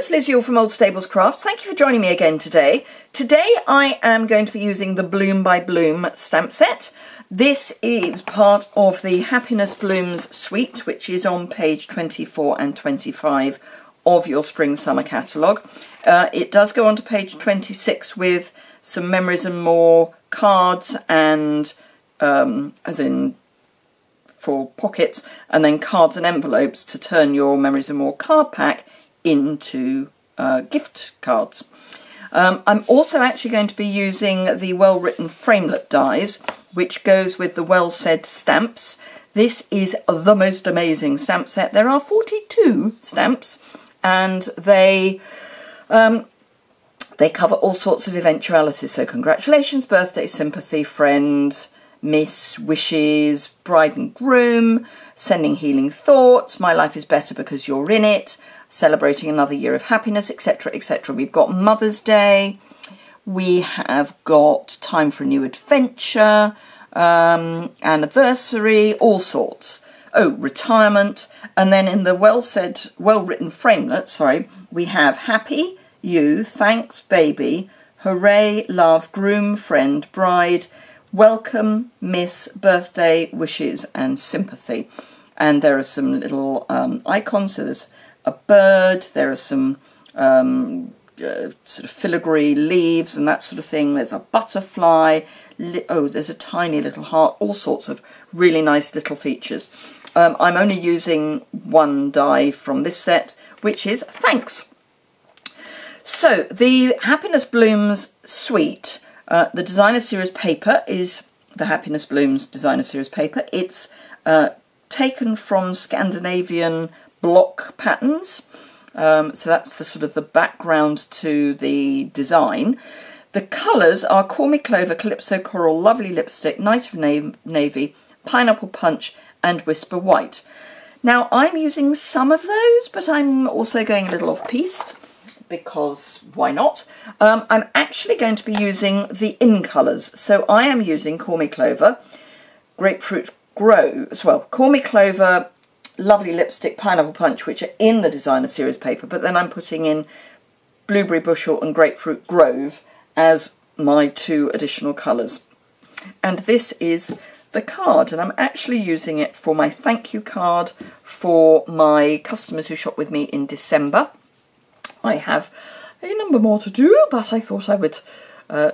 it's Liz Yuille from Old Stables Crafts. Thank you for joining me again today. Today I am going to be using the Bloom by Bloom stamp set. This is part of the Happiness Blooms suite, which is on page 24 and 25 of your Spring Summer catalogue. It does go on to page 26 with some Memories and More cards and, as in for pockets, and then cards and envelopes to turn your Memories and More card pack into gift cards. I'm also actually going to be using the Well Written Framelit dies, which goes with the Well Said stamps. This is the most amazing stamp set. There are 42 stamps, and they cover all sorts of eventualities. So congratulations, birthday, sympathy, friend, miss, wishes, bride and groom, sending healing thoughts, my life is better because you're in it, celebrating another year of happiness, etc, etc. We've got Mother's Day, we have got time for a new adventure, anniversary, all sorts. Oh, retirement. And then in the Well Written Framelit, we have happy, you, thanks, baby, hooray, love, groom, friend, bride, welcome, miss, birthday, wishes and sympathy. And there are some little icons. So there's a bird, there are some sort of filigree leaves and that sort of thing. There's a butterfly. Oh, there's a tiny little heart. All sorts of really nice little features. I'm only using one die from this set, which is thanks. So the Happiness Blooms suite, the Designer Series paper is the Happiness Blooms Designer Series paper. It's taken from Scandinavian block patterns. So that's the sort of the background to the design. The colours are Call Me Clover, Calypso Coral, Lovely Lipstick, Night of Navy, Pineapple Punch and Whisper White. Now I'm using some of those, but I'm also going a little off-piste, because why not? I'm actually going to be using the InColors. So I am using Call Me Clover, Grapefruit Grove, Call Me Clover, Lovely Lipstick, Pineapple Punch, which are in the Designer Series paper, but then I'm putting in Blueberry Bushel and Grapefruit Grove as my two additional colours. And this is the card, and I'm actually using it for my thank you card for my customers who shop with me in December. I have a number more to do, but I thought I would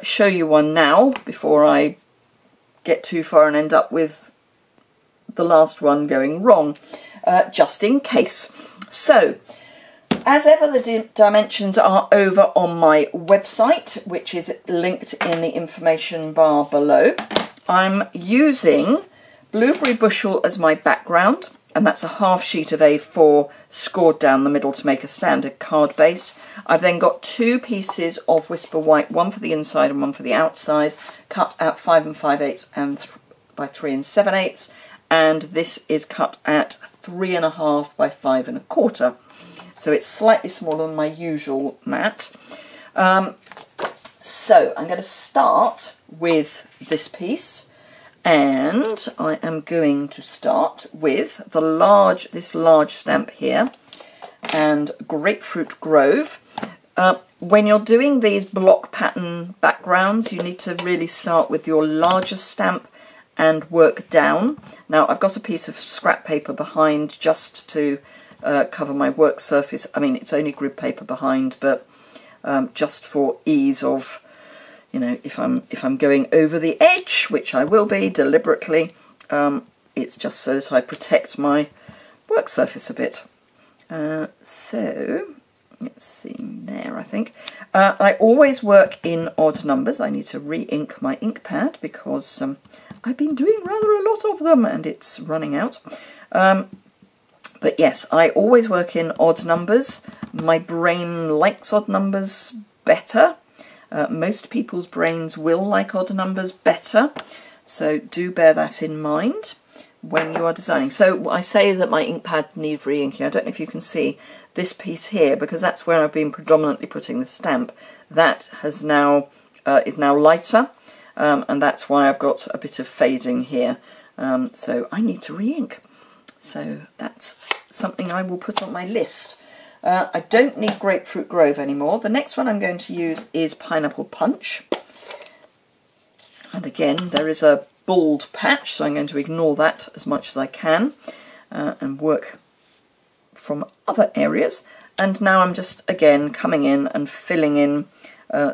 show you one now before I get too far and end up with the last one going wrong, just in case. So, as ever, the dimensions are over on my website, which is linked in the information bar below. I'm using Blueberry Bushel as my background, and that's a half sheet of A4 scored down the middle to make a standard card base. I've then got two pieces of Whisper White, one for the inside and one for the outside, cut at 5 5/8 and by 3 7/8, and this is cut at 3 1/2 by 5 1/4. So it's slightly smaller than my usual mat. So I'm going to start with this piece. And I am going to start with this large stamp here and Grapefruit Grove. When you're doing these block pattern backgrounds, you need to really start with your largest stamp and work down. Now I've got a piece of scrap paper behind just to cover my work surface. I mean, it's only grid paper behind, but just for ease of, you know, if I'm going over the edge, which I will be deliberately, it's just so that I protect my work surface a bit. So let's see there. I think I always work in odd numbers. I need to re-ink my ink pad because I've been doing rather a lot of them and it's running out. But yes, I always work in odd numbers. My brain likes odd numbers better. Most people's brains will like odd numbers better, so do bear that in mind when you are designing. So I say that my ink pad needs re-inking. I don't know if you can see this piece here, because that's where I've been predominantly putting the stamp. That has now is now lighter, and that's why I've got a bit of fading here. So I need to re-ink. So that's something I will put on my list. I don't need Grapefruit Grove anymore. The next one I'm going to use is Pineapple Punch. And again, there is a bald patch, so I'm going to ignore that as much as I can and work from other areas. And now I'm just, again, coming in and filling in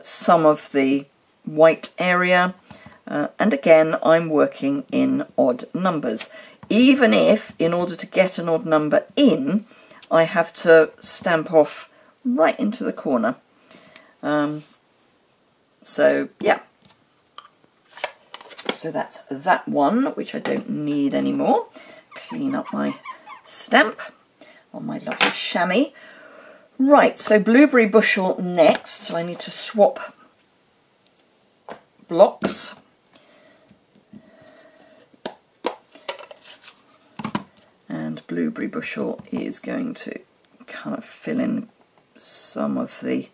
some of the white area. And again, I'm working in odd numbers. Even if, in order to get an odd number in, I have to stamp off right into the corner. So, yeah. So that's that one, which I don't need anymore. Clean up my stamp on my lovely chamois. Right, so Blueberry Bushel next. So I need to swap blocks. And Blueberry Bushel is going to kind of fill in some of the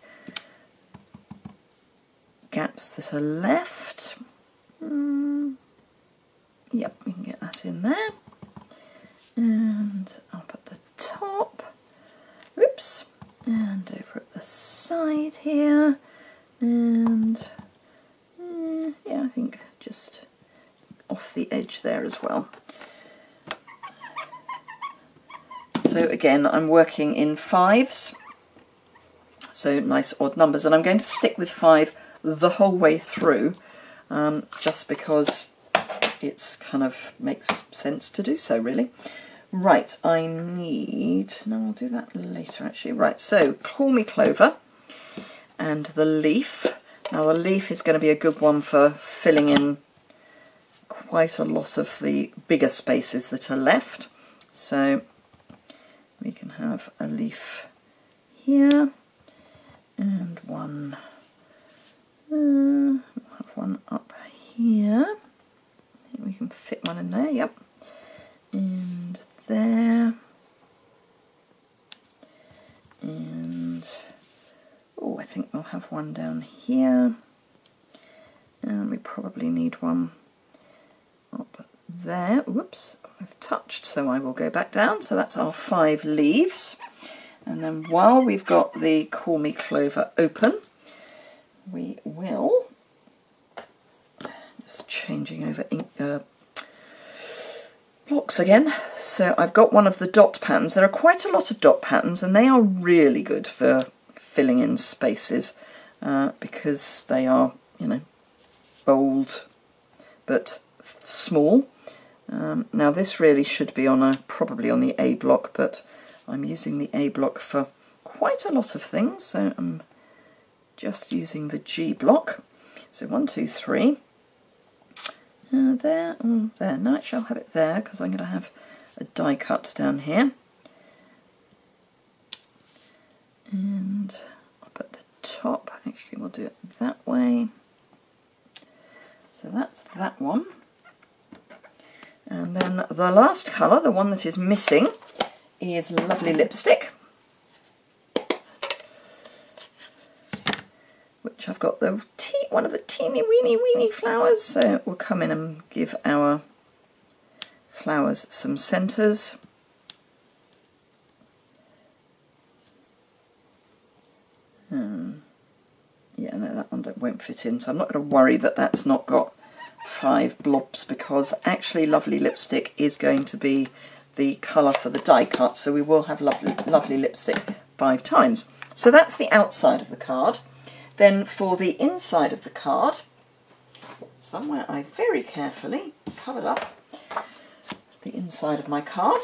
gaps that are left. Yep, we can get that in there. And up at the top. Oops. And over at the side here. And yeah, I think just off the edge there as well. So again, I'm working in 5s. So nice odd numbers. And I'm going to stick with 5 the whole way through. Just because it's kind of makes sense to do so, really. Right, I need... No, I'll do that later, actually. Right, so Call Me Clover and the leaf. Now, the leaf is going to be a good one for filling in quite a lot of the bigger spaces that are left. So we can have a leaf here and one... we'll have one up here. I think we can fit one in there, yep. And there. And, oh, I think we'll have one down here. And we probably need one up there. Whoops, I've touched, so I will go back down. So that's our 5 leaves. And then while we've got the Call Me Clover open, we will, just changing over ink, blocks again. So I've got one of the dot patterns. There are quite a lot of dot patterns and they are really good for filling in spaces because they are, you know, bold but small. Now this really should be on probably on the A block, but I'm using the A block for quite a lot of things, so I'm just using the G block. So 1, 2, 3. There, there. No, I shall have it there because I'm going to have a die cut down here. And up at the top, actually we'll do it that way. So that's that one. And then the last colour, the one that is missing, is Lovely Lipstick. Which I've got the one of the teeny weeny flowers, so we'll come in and give our flowers some centres. Yeah, no, that one won't fit in, so I'm not going to worry that that's not got 5 blobs, because actually Lovely Lipstick is going to be the colour for the die cut, so we will have lovely Lipstick 5 times. So that's the outside of the card. Then for the inside of the card, somewhere I very carefully covered up the inside of my card.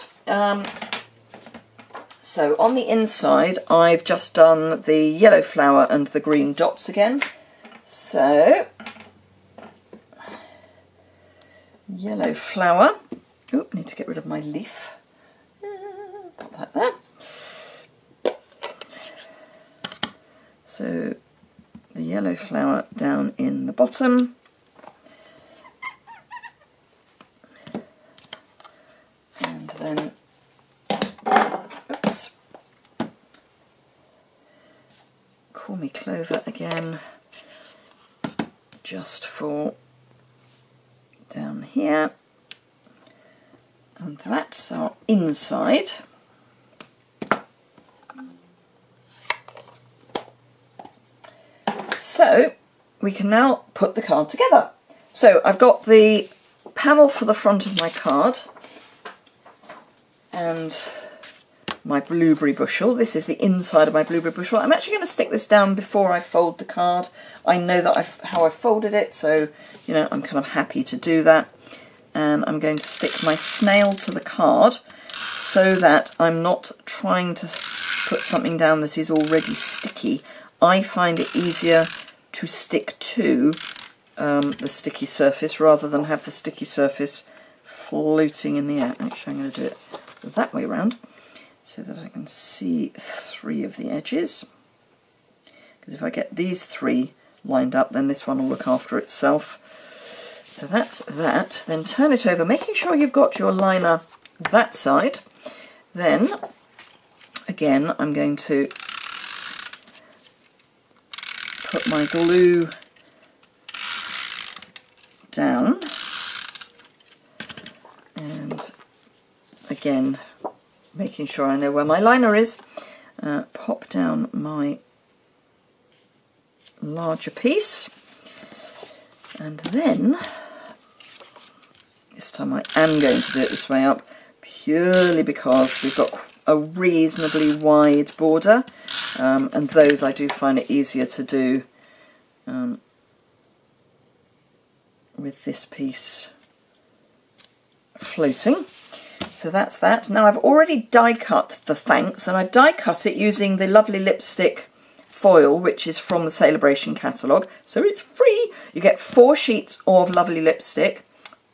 So on the inside I've just done the yellow flower and the green dots again. So, yellow flower. Oop, need to get rid of my leaf. Pop that there. So the yellow flower down in the bottom. And then, oops, Call Me Clover again, just for down here. And that's our inside. So we can now put the card together. So I've got the panel for the front of my card and my blueberry bushel. This is the inside of my blueberry bushel. I'm actually going to stick this down before I fold the card. I know that how I folded it, so you know I'm kind of happy to do that. And I'm going to stick my snail to the card so that I'm not trying to put something down that is already sticky. I find it easier to stick to the sticky surface rather than have the sticky surface floating in the air. Actually, I'm going to do it that way around so that I can see 3 of the edges. Because if I get these 3 lined up, then this one will look after itself. So that's that. Then turn it over, making sure you've got your liner that side. Then, again, I'm going to put my glue down. And again, making sure I know where my liner is. Pop down my larger piece. And then, this time I am going to do it this way up, purely because we've got a reasonably wide border, and those I do find it easier to do with this piece floating. So that's that. Now I've already die cut the thanks, and I've die cut it using the lovely lipstick foil, which is from the Celebration catalogue, so it's free. You get 4 sheets of lovely lipstick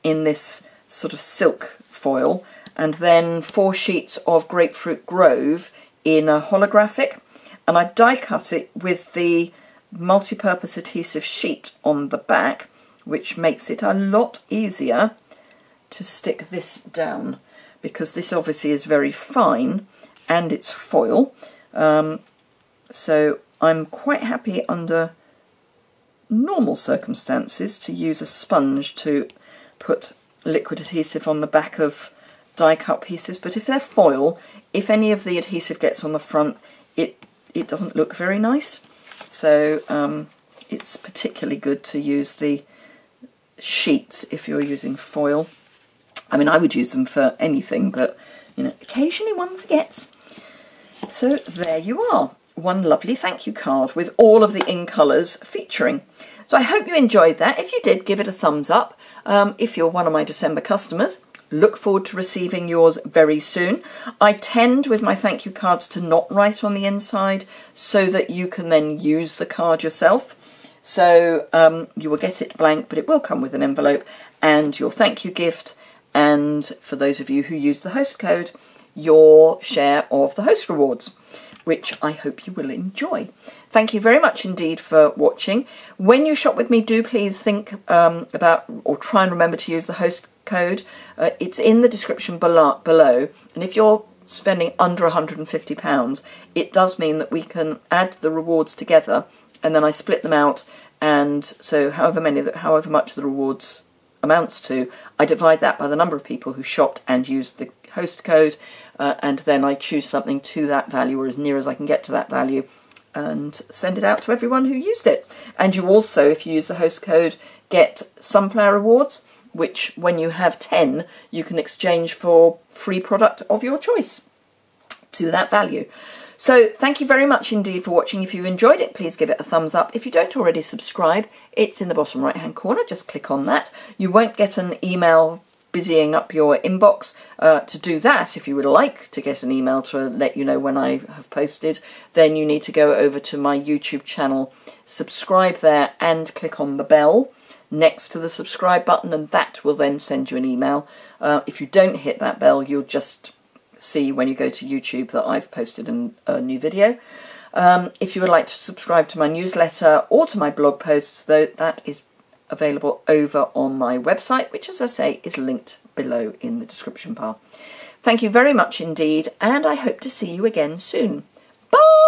in this sort of silk foil, and then 4 sheets of Grapefruit Grove in a holographic, and I've die cut it with the multi-purpose adhesive sheet on the back, which makes it a lot easier to stick this down, because this obviously is very fine and it's foil. So I'm quite happy under normal circumstances to use a sponge to put liquid adhesive on the back of die cut pieces, but if they're foil, if any of the adhesive gets on the front, it doesn't look very nice. So it's particularly good to use the sheets if you're using foil. I mean, I would use them for anything, but you know, occasionally one forgets. So there you are. One lovely thank you card with all of the InColors featuring. So I hope you enjoyed that. If you did, give it a thumbs up. If you're one of my December customers, look forward to receiving yours very soon. I tend with my thank you cards to not write on the inside so that you can then use the card yourself. So you will get it blank, but it will come with an envelope and your thank you gift. And for those of you who use the host code, your share of the host rewards, which I hope you will enjoy. Thank you very much indeed for watching. When you shop with me, do please think about, or try and remember to use the host code. It's in the description below. And if you're spending under £150, it does mean that we can add the rewards together, and then I split them out. And so however much the rewards amounts to, I divide that by the number of people who shopped and used the host code, and then I choose something to that value, or as near as I can get to that value, and send it out to everyone who used it. And you also, if you use the host code, get sunflower rewards, which when you have 10, you can exchange for free product of your choice to that value. So thank you very much indeed for watching. If you've enjoyed it, please give it a thumbs up. If you don't already subscribe, it's in the bottom right hand corner. Just click on that. You won't get an email busying up your inbox. To do that, if you would like to get an email to let you know when I have posted, then you need to go over to my YouTube channel, subscribe there and click on the bell next to the subscribe button, and that will then send you an email. If you don't hit that bell, you'll just see when you go to YouTube that I've posted a new video. If you would like to subscribe to my newsletter or to my blog posts, though, that is available over on my website, which, as I say, is linked below in the description bar. Thank you very much indeed, and I hope to see you again soon. Bye!